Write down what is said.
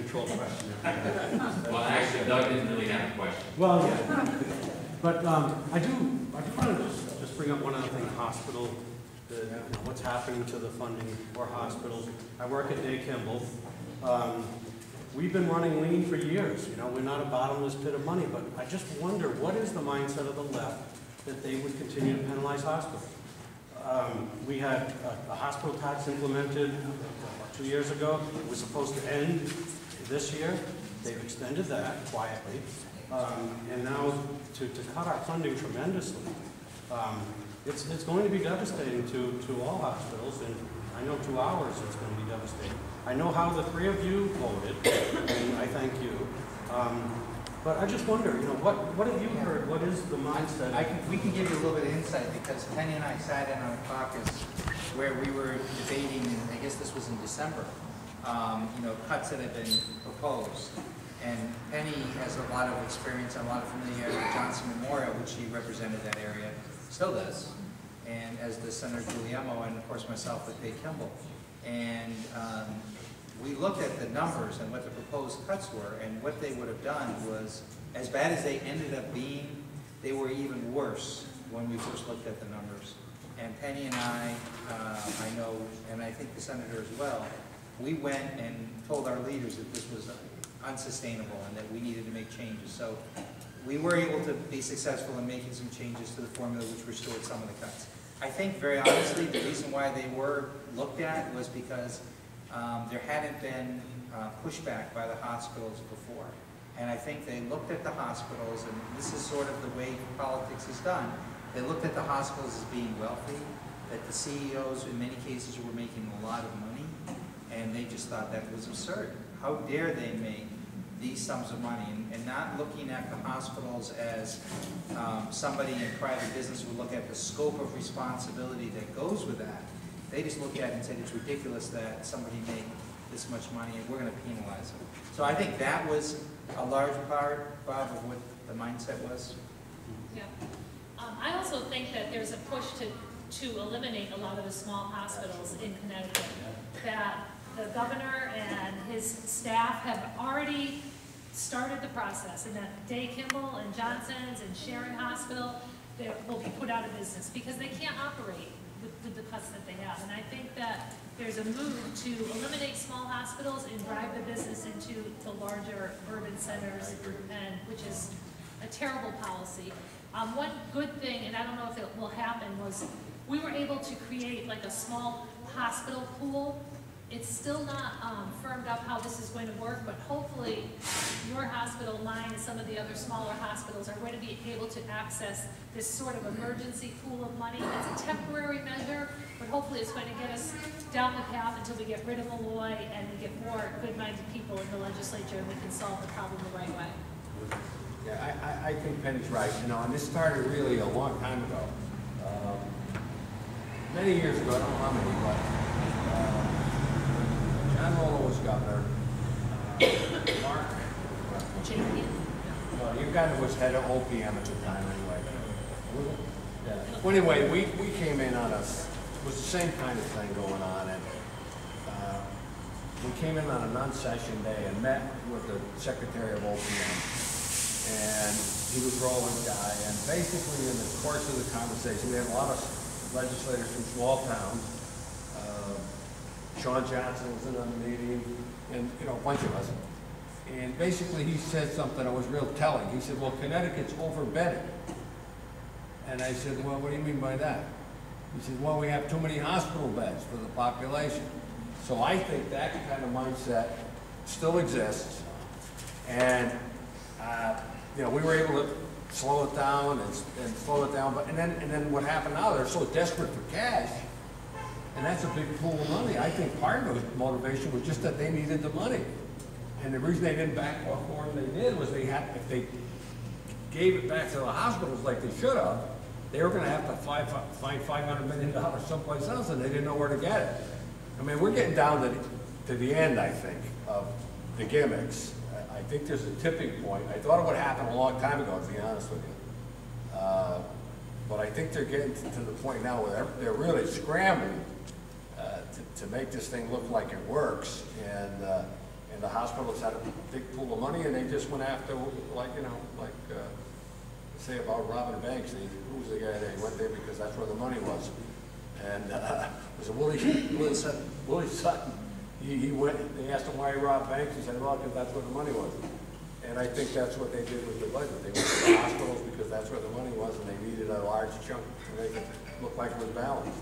control the question. Well, actually, Doug didn't really have a question. Well, yeah. But I do want to just bring up one other thing, hospital, what's happening to the funding for hospitals. I work at Day Kimball. We've been running lean for years. We're not a bottomless pit of money, but I just wonder, what is the mindset of the left that they would continue to penalize hospitals? We had a hospital tax implemented 2 years ago. It was supposed to end this year. They've extended that quietly. And now to cut our funding tremendously, it's going to be devastating to all hospitals, and I know to ours it's going to be devastating. I know how the three of you voted, and I thank you. But I just wonder, what have you heard? What is the mindset? We can give you a little bit of insight, because Penny and I sat in on a caucus where we were debating, and I guess this was in December, cuts that have been proposed. And Penny has a lot of experience and a lot of familiarity with Johnson Memorial, which she represented that area, still does, and as does Senator Guglielmo, and of course myself with Day Kimball. And we looked at the numbers and what the proposed cuts were, and what they would have done was, as bad as they ended up being, they were even worse when we first looked at the numbers. And Penny and I know, and I think the Senator as well, we went and told our leaders that this was unsustainable and that we needed to make changes. So we were able to be successful in making some changes to the formula, which restored some of the cuts. I think, very honestly, the reason why they were looked at was because there hadn't been pushback by the hospitals before. And I think they looked at the hospitals, and this is sort of the way politics is done. They looked at the hospitals as being wealthy, that the CEOs in many cases were making a lot of money, and they just thought that was absurd. How dare they make these sums of money, and not looking at the hospitals as somebody in private business would look at the scope of responsibility that goes with that. They just looked at it and said it's ridiculous that somebody made this much money and we're going to penalize them. So I think that was a large part, Bob, of what the mindset was. Yeah. I also think that there's a push to eliminate a lot of the small hospitals in Connecticut. That the governor and his staff have already started the process, and that Day Kimball and Johnson's and Sharon Hospital will be put out of business because they can't operate with the cuts that they have. And I think that there's a move to eliminate small hospitals and drive the business into larger urban centers, and which is a terrible policy. One good thing, and I don't know if it will happen, was we were able to create like a small hospital pool. It's still not firmed up how this is going to work, but hopefully your hospital, mine, and some of the other smaller hospitals are going to be able to access this sort of emergency pool of money. It's a temporary measure, but hopefully it's going to get us down the path until we get rid of Malloy and we get more good-minded people in the legislature and we can solve the problem the right way. Yeah, I think Penny's right, and this started really a long time ago. Many years ago, I don't know how many, but John Rolo was governor. Mark Champion. Your guy was head of OPM at the time anyway. Yeah. Well, anyway, we came in on it was the same kind of thing going on, and we came in on a non-session day and met with the secretary of OPM, and he was Roland's guy, and basically in the course of the conversation, we had a lot of legislators from small towns. Sean Johnson was in on the meeting, and a bunch of us. And basically he said something that was real telling. He said, well, Connecticut's overbedded. And I said, well, what do you mean by that? He said, well, we have too many hospital beds for the population. So I think that kind of mindset still exists. And we were able to slow it down and slow it down. But and then what happened now? They're so desperate for cash. And that's a big pool of money. I think part of the motivation was just that they needed the money. And the reason they didn't back off more than they did was if they gave it back to the hospitals like they should have, they were going to have to find $500 million someplace else, and they didn't know where to get it. I mean, we're getting down to the end, I think, of the gimmicks. I think there's a tipping point. I thought it would happen a long time ago, to be honest with you. But I think they're getting to the point now where they're really scrambling to make this thing look like it works, and And the hospitals had a big pool of money, and they just went after, say about robbing banks, who was the guy there? He went there because that's where the money was. And was it Willie Sutton? Willie Sutton. He went, they asked him why he robbed banks. He said, well, because that's where the money was. And I think that's what they did with the budget. They went to the hospitals because that's where the money was, and they needed a large chunk to make it look like it was balanced.